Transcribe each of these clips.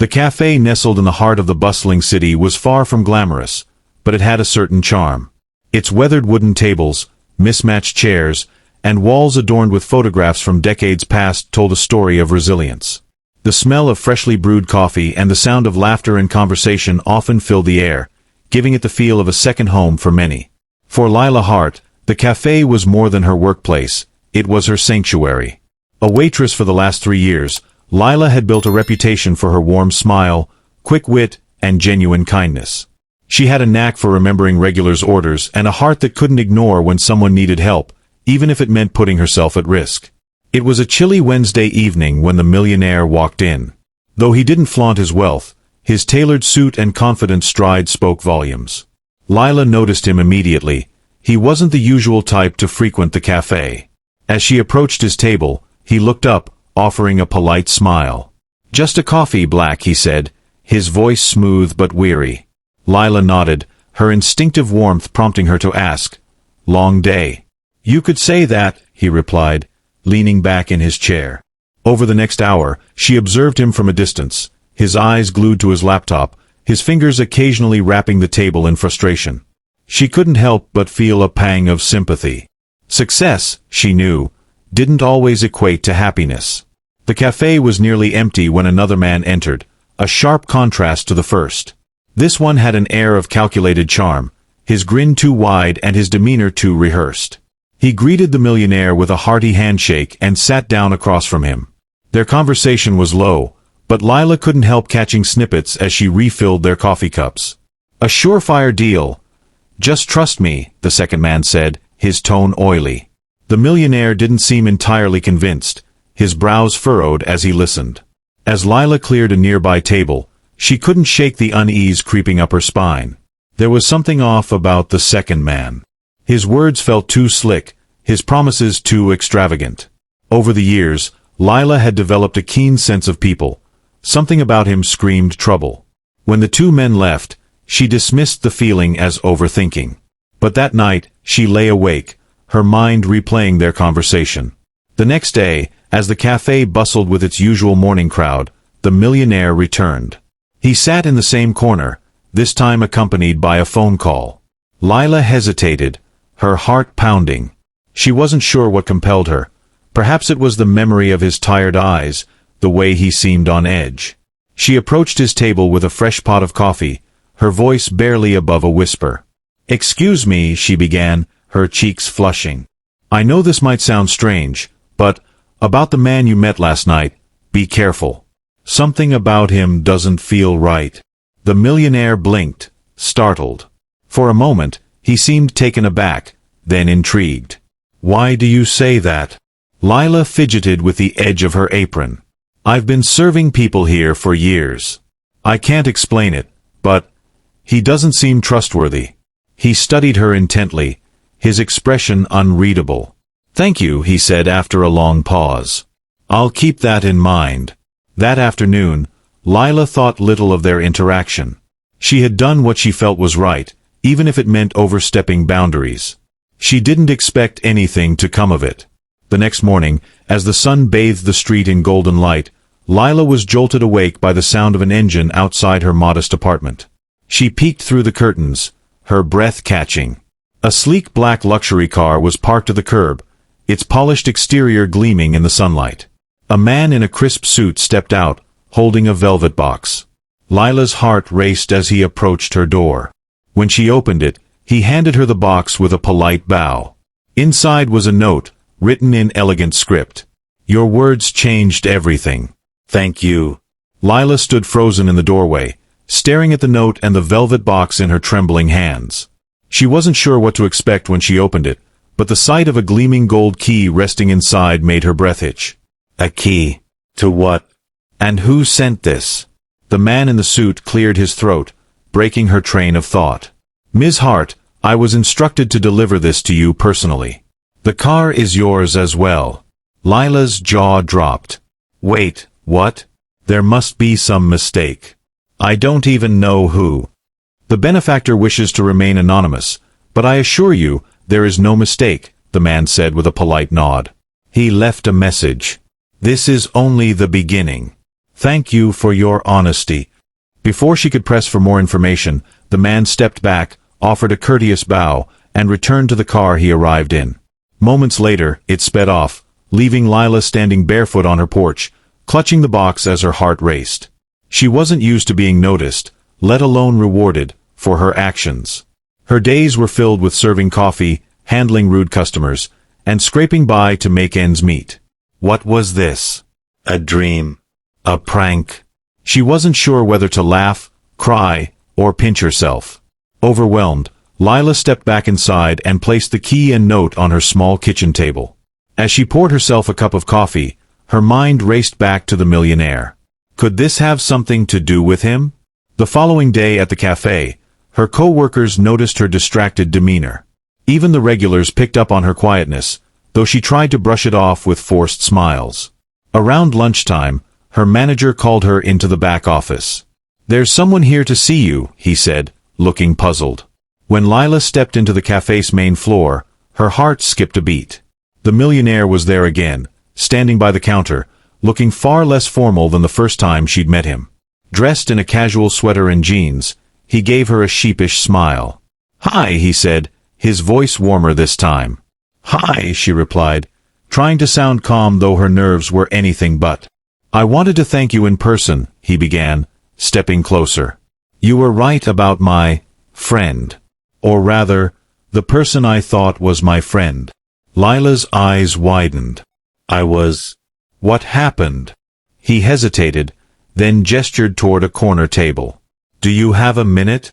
The cafe nestled in the heart of the bustling city was far from glamorous, but it had a certain charm. Its weathered wooden tables, mismatched chairs, and walls adorned with photographs from decades past told a story of resilience. The smell of freshly brewed coffee and the sound of laughter and conversation often filled the air, giving it the feel of a second home for many. For Lila Hart, the cafe was more than her workplace, it was her sanctuary. A waitress for the last 3 years, Lila had built a reputation for her warm smile, quick wit, and genuine kindness. She had a knack for remembering regulars' orders and a heart that couldn't ignore when someone needed help, even if it meant putting herself at risk. It was a chilly Wednesday evening when the millionaire walked in. Though he didn't flaunt his wealth, his tailored suit and confident stride spoke volumes. Lila noticed him immediately. He wasn't the usual type to frequent the cafe. As she approached his table, he looked up, offering a polite smile. "Just a coffee, Black," he said, his voice smooth but weary. Lila nodded, her instinctive warmth prompting her to ask, "Long day?" "You could say that," he replied, leaning back in his chair. Over the next hour, she observed him from a distance, his eyes glued to his laptop, his fingers occasionally rapping the table in frustration. She couldn't help but feel a pang of sympathy. Success, she knew, didn't always equate to happiness. The cafe was nearly empty when another man entered, a sharp contrast to the first. This one had an air of calculated charm, his grin too wide and his demeanor too rehearsed. He greeted the millionaire with a hearty handshake and sat down across from him. Their conversation was low, but Lila couldn't help catching snippets as she refilled their coffee cups. "A surefire deal. Just trust me," the second man said, his tone oily. The millionaire didn't seem entirely convinced, his brows furrowed as he listened. As Lila cleared a nearby table, she couldn't shake the unease creeping up her spine. There was something off about the second man. His words felt too slick, his promises too extravagant. Over the years, Lila had developed a keen sense of people. Something about him screamed trouble. When the two men left, she dismissed the feeling as overthinking. But that night, she lay awake, her mind replaying their conversation. The next day, as the cafe bustled with its usual morning crowd, the millionaire returned. He sat in the same corner, this time accompanied by a phone call. Lila hesitated, her heart pounding. She wasn't sure what compelled her. Perhaps it was the memory of his tired eyes, the way he seemed on edge. She approached his table with a fresh pot of coffee, her voice barely above a whisper. "Excuse me," she began, her cheeks flushing. "I know this might sound strange, but, about the man you met last night, be careful. Something about him doesn't feel right." The millionaire blinked, startled. For a moment, he seemed taken aback, then intrigued. "Why do you say that?" Lila fidgeted with the edge of her apron. "I've been serving people here for years. I can't explain it, but he doesn't seem trustworthy." He studied her intently, his expression unreadable. "Thank you," he said after a long pause. "I'll keep that in mind." That afternoon, Lila thought little of their interaction. She had done what she felt was right, even if it meant overstepping boundaries. She didn't expect anything to come of it. The next morning, as the sun bathed the street in golden light, Lila was jolted awake by the sound of an engine outside her modest apartment. She peeked through the curtains, her breath catching. A sleek black luxury car was parked to the curb, its polished exterior gleaming in the sunlight. A man in a crisp suit stepped out, holding a velvet box. Lila's heart raced as he approached her door. When she opened it, he handed her the box with a polite bow. Inside was a note, written in elegant script. "Your words changed everything. Thank you." Lila stood frozen in the doorway, staring at the note and the velvet box in her trembling hands. She wasn't sure what to expect when she opened it, but the sight of a gleaming gold key resting inside made her breath hitch. A key? To what? And who sent this? The man in the suit cleared his throat, breaking her train of thought. "Ms. Hart, I was instructed to deliver this to you personally. The car is yours as well." Lila's jaw dropped. "Wait, what? There must be some mistake. I don't even know who." "The benefactor wishes to remain anonymous, but I assure you, there is no mistake," the man said with a polite nod. "He left a message. This is only the beginning. Thank you for your honesty. Before she could press for more information, the man stepped back, offered a courteous bow, and returned to the car he arrived in. Moments later, it sped off, leaving Lila standing barefoot on her porch, clutching the box as her heart raced. She wasn't used to being noticed, let alone rewarded, for her actions. Her days were filled with serving coffee, handling rude customers, and scraping by to make ends meet. What was this? A dream? A prank? She wasn't sure whether to laugh, cry, or pinch herself. Overwhelmed, Lila stepped back inside and placed the key and note on her small kitchen table. As she poured herself a cup of coffee, her mind raced back to the millionaire. Could this have something to do with him? The following day at the cafe, her co-workers noticed her distracted demeanor. Even the regulars picked up on her quietness, though she tried to brush it off with forced smiles. Around lunchtime, her manager called her into the back office. "There's someone here to see you," he said, looking puzzled. When Lila stepped into the cafe's main floor, her heart skipped a beat. The millionaire was there again, standing by the counter, looking far less formal than the first time she'd met him. Dressed in a casual sweater and jeans, he gave her a sheepish smile. "Hi," he said, his voice warmer this time. "Hi," she replied, trying to sound calm though her nerves were anything but. "I wanted to thank you in person," he began, stepping closer. "You were right about my friend. Or rather, the person I thought was my friend." Lila's eyes widened. What happened?" He hesitated, then gestured toward a corner table. "Do you have a minute?"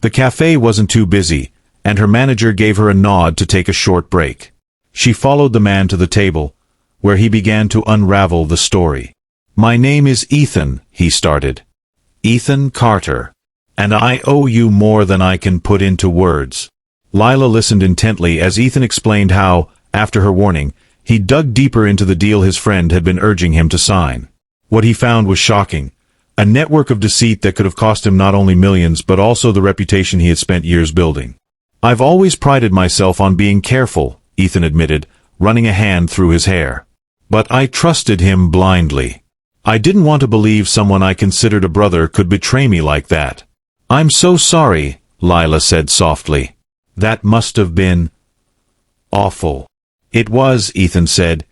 The cafe wasn't too busy, and her manager gave her a nod to take a short break. She followed the man to the table, where he began to unravel the story. "My name is Ethan," he started. "Ethan Carter. And I owe you more than I can put into words." Lila listened intently as Ethan explained how, after her warning, he dug deeper into the deal his friend had been urging him to sign. What he found was shocking. A network of deceit that could have cost him not only millions but also the reputation he had spent years building. "I've always prided myself on being careful," Ethan admitted, running a hand through his hair. "But I trusted him blindly. I didn't want to believe someone I considered a brother could betray me like that." "I'm so sorry," Lila said softly. "That must have been awful." "It was," Ethan said,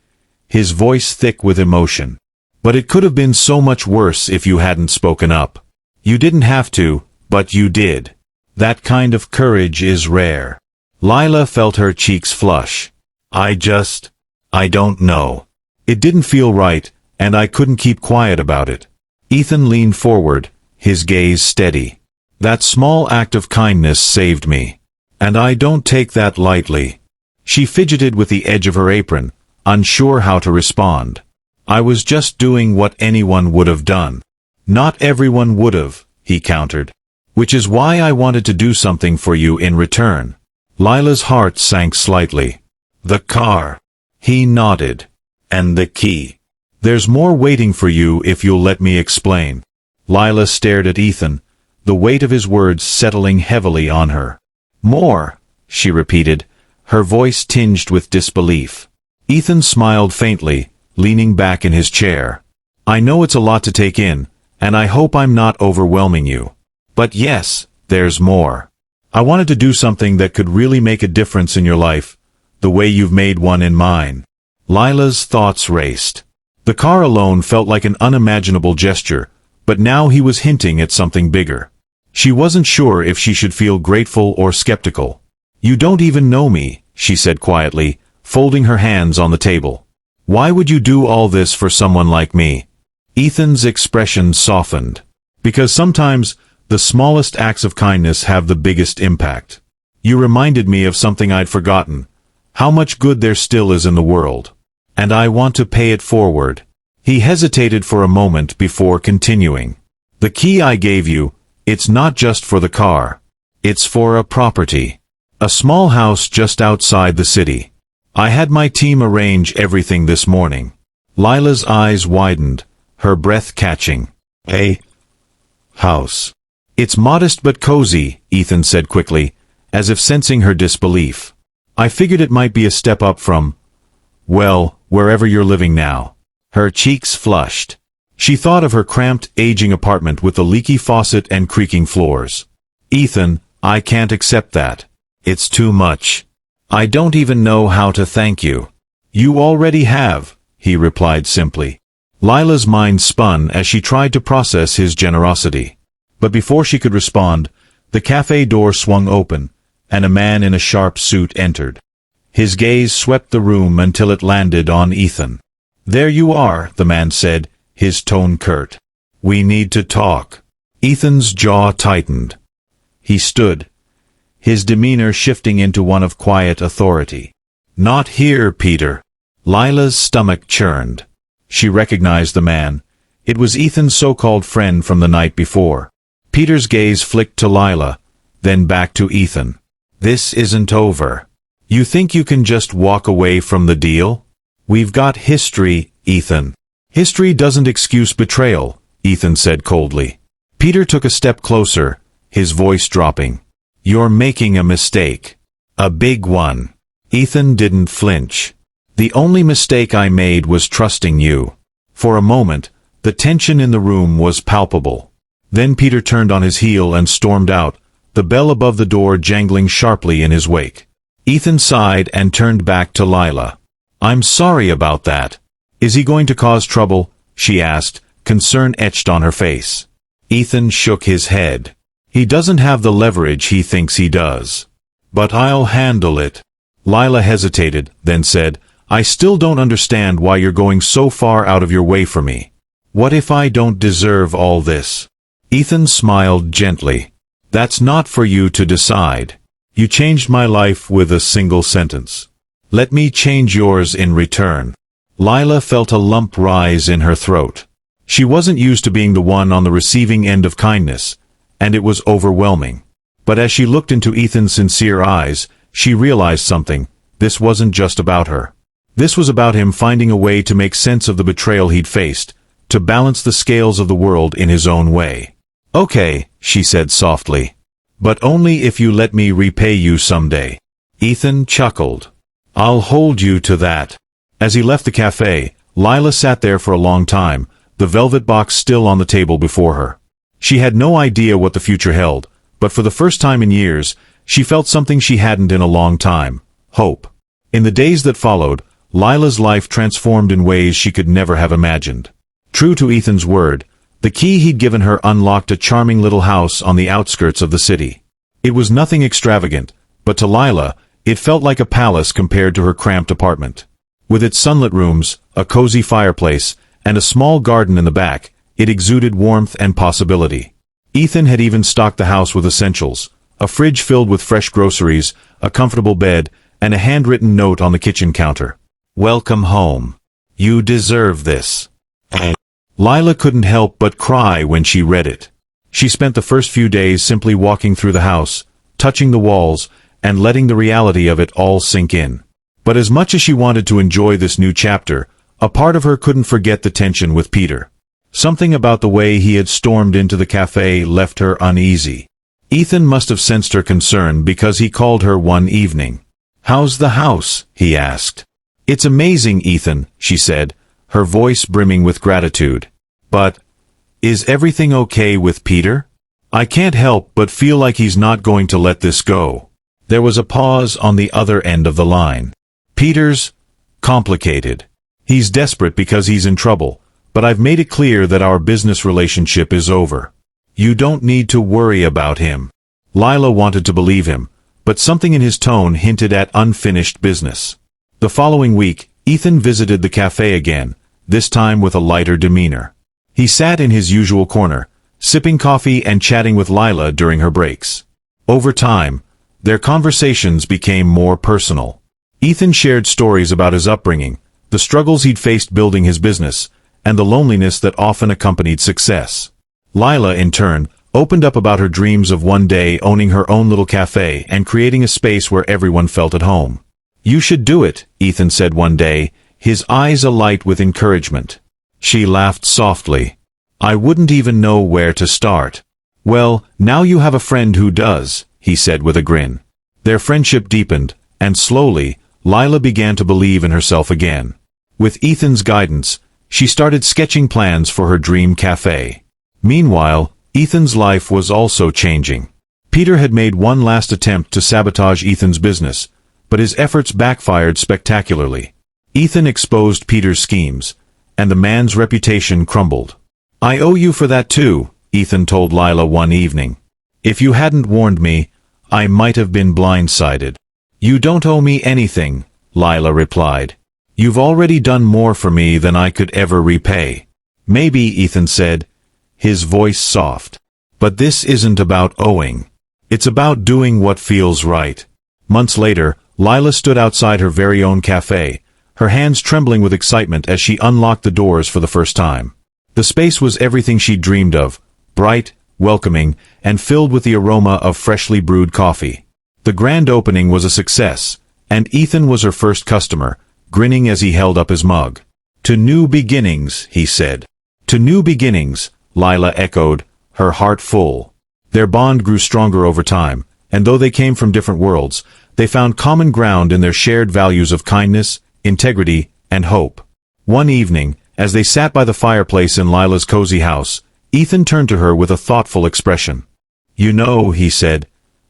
his voice thick with emotion. "But it could have been so much worse if you hadn't spoken up. You didn't have to, but you did. That kind of courage is rare." Lila felt her cheeks flush. I don't know. It didn't feel right, and I couldn't keep quiet about it." Ethan leaned forward, his gaze steady. "That small act of kindness saved me. And I don't take that lightly." She fidgeted with the edge of her apron, unsure how to respond. "I was just doing what anyone would have done." "Not everyone would have," he countered. "Which is why I wanted to do something for you in return." Lila's heart sank slightly. "The car." He nodded. "And the key." "There's more waiting for you if you'll let me explain." Lila stared at Ethan, the weight of his words settling heavily on her. "More," she repeated, her voice tinged with disbelief. Ethan smiled faintly, leaning back in his chair. "I know it's a lot to take in, and I hope I'm not overwhelming you. But yes, there's more. I wanted to do something that could really make a difference in your life, the way you've made one in mine." Lila's thoughts raced. The car alone felt like an unimaginable gesture, but now he was hinting at something bigger. She wasn't sure if she should feel grateful or skeptical. "You don't even know me," she said quietly, folding her hands on the table. "Why would you do all this for someone like me?" Ethan's expression softened. "Because sometimes the smallest acts of kindness have the biggest impact. You reminded me of something I'd forgotten, how much good there still is in the world. And I want to pay it forward." He hesitated for a moment before continuing. "The key I gave you, it's not just for the car. It's for a property. A small house just outside the city. I had my team arrange everything this morning." Lila's eyes widened, her breath catching. "A house." "It's modest but cozy," Ethan said quickly, as if sensing her disbelief. "I figured it might be a step up from, well, wherever you're living now." Her cheeks flushed. She thought of her cramped, aging apartment with the leaky faucet and creaking floors. "Ethan, I can't accept that. It's too much. I don't even know how to thank you." "You already have," he replied simply. Lila's mind spun as she tried to process his generosity. But before she could respond, the cafe door swung open, and a man in a sharp suit entered. His gaze swept the room until it landed on Ethan. "There you are," the man said, his tone curt. "We need to talk." Ethan's jaw tightened. He stood, his demeanor shifting into one of quiet authority. "Not here, Peter." Lila's stomach churned. She recognized the man. It was Ethan's so-called friend from the night before. Peter's gaze flicked to Lila, then back to Ethan. "This isn't over. You think you can just walk away from the deal? We've got history, Ethan." "History doesn't excuse betrayal," Ethan said coldly. Peter took a step closer, his voice dropping. "You're making a mistake. A big one." Ethan didn't flinch. "The only mistake I made was trusting you." For a moment, the tension in the room was palpable. Then Peter turned on his heel and stormed out, the bell above the door jangling sharply in his wake. Ethan sighed and turned back to Lila. "I'm sorry about that." "Is he going to cause trouble?" she asked, concern etched on her face. Ethan shook his head. "He doesn't have the leverage he thinks he does." "But I'll handle it." Lila hesitated, then said, "I still don't understand why you're going so far out of your way for me. What if I don't deserve all this?" Ethan smiled gently. "That's not for you to decide. You changed my life with a single sentence. Let me change yours in return." Lila felt a lump rise in her throat. She wasn't used to being the one on the receiving end of kindness, and it was overwhelming. But as she looked into Ethan's sincere eyes, she realized something. This wasn't just about her. This was about him finding a way to make sense of the betrayal he'd faced, to balance the scales of the world in his own way. "Okay," she said softly. "But only if you let me repay you someday." Ethan chuckled. "I'll hold you to that." As he left the cafe, Lila sat there for a long time, the velvet box still on the table before her. She had no idea what the future held, but for the first time in years, she felt something she hadn't in a long time: hope. In the days that followed, Lila's life transformed in ways she could never have imagined. True to Ethan's word, the key he'd given her unlocked a charming little house on the outskirts of the city. It was nothing extravagant, but to Lila, it felt like a palace compared to her cramped apartment. With its sunlit rooms, a cozy fireplace, and a small garden in the back, it exuded warmth and possibility. Ethan had even stocked the house with essentials: a fridge filled with fresh groceries, a comfortable bed, and a handwritten note on the kitchen counter. "Welcome home. You deserve this." Lila couldn't help but cry when she read it. She spent the first few days simply walking through the house, touching the walls, and letting the reality of it all sink in. But as much as she wanted to enjoy this new chapter, a part of her couldn't forget the tension with Peter. Something about the way he had stormed into the cafe left her uneasy. Ethan must have sensed her concern because he called her one evening. "How's the house?" he asked. "It's amazing, Ethan," she said, her voice brimming with gratitude. "But, is everything okay with Peter? I can't help but feel like he's not going to let this go." There was a pause on the other end of the line. "Peter's complicated. He's desperate because he's in trouble, but I've made it clear that our business relationship is over. You don't need to worry about him." Lila wanted to believe him, but something in his tone hinted at unfinished business. The following week, Ethan visited the cafe again, this time with a lighter demeanor. He sat in his usual corner, sipping coffee and chatting with Lila during her breaks. Over time, their conversations became more personal. Ethan shared stories about his upbringing, the struggles he'd faced building his business, and the loneliness that often accompanied success. Lila, in turn, opened up about her dreams of one day owning her own little cafe and creating a space where everyone felt at home. "You should do it," Ethan said one day, his eyes alight with encouragement. She laughed softly. "I wouldn't even know where to start." "Well, now you have a friend who does," he said with a grin. Their friendship deepened, and slowly, Lila began to believe in herself again. With Ethan's guidance, She started sketching plans for her dream cafe. Meanwhile, Ethan's life was also changing. Peter had made one last attempt to sabotage Ethan's business, but his efforts backfired spectacularly. Ethan exposed Peter's schemes, and the man's reputation crumbled. "I owe you for that too," Ethan told Lila one evening. "If you hadn't warned me, I might have been blindsided." "You don't owe me anything," Lila replied. "You've already done more for me than I could ever repay." "Maybe," Ethan said, his voice soft. "But this isn't about owing. It's about doing what feels right." Months later, Lila stood outside her very own cafe, her hands trembling with excitement as she unlocked the doors for the first time. The space was everything she'd dreamed of, bright, welcoming, and filled with the aroma of freshly brewed coffee. The grand opening was a success, and Ethan was her first customer, grinning as he held up his mug. "To new beginnings," he said. "To new beginnings," Lila echoed, her heart full. Their bond grew stronger over time, and though they came from different worlds, they found common ground in their shared values of kindness, integrity, and hope. One evening, as they sat by the fireplace in Lila's cozy house, Ethan turned to her with a thoughtful expression. "You know," he said,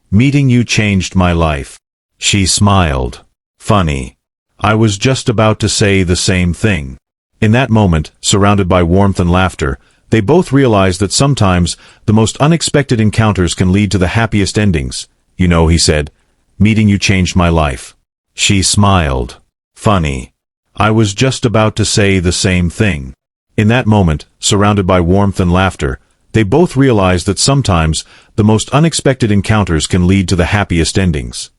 "meeting you changed my life." She smiled. "Funny. I was just about to say the same thing." In that moment, surrounded by warmth and laughter, they both realized that sometimes the most unexpected encounters can lead to the happiest endings. "You know," he said, "meeting you changed my life." She smiled. "Funny. I was just about to say the same thing." In that moment, surrounded by warmth and laughter, they both realized that sometimes the most unexpected encounters can lead to the happiest endings.